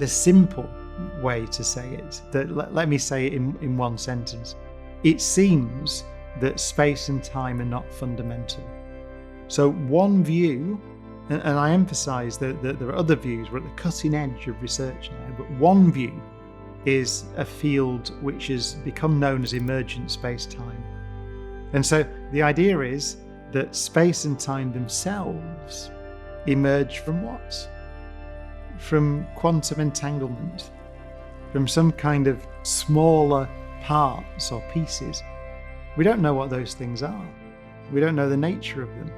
the simple way to say it, let me say it in one sentence. It seems that space and time are not fundamental. So one view, and I emphasize that there are other views, we're at the cutting edge of research now, but one view is a field which has become known as emergent space-time. And so the idea is that space and time themselves emerge from what? From quantum entanglement, from some kind of smaller parts or pieces. We don't know what those things are. We don't know the nature of them.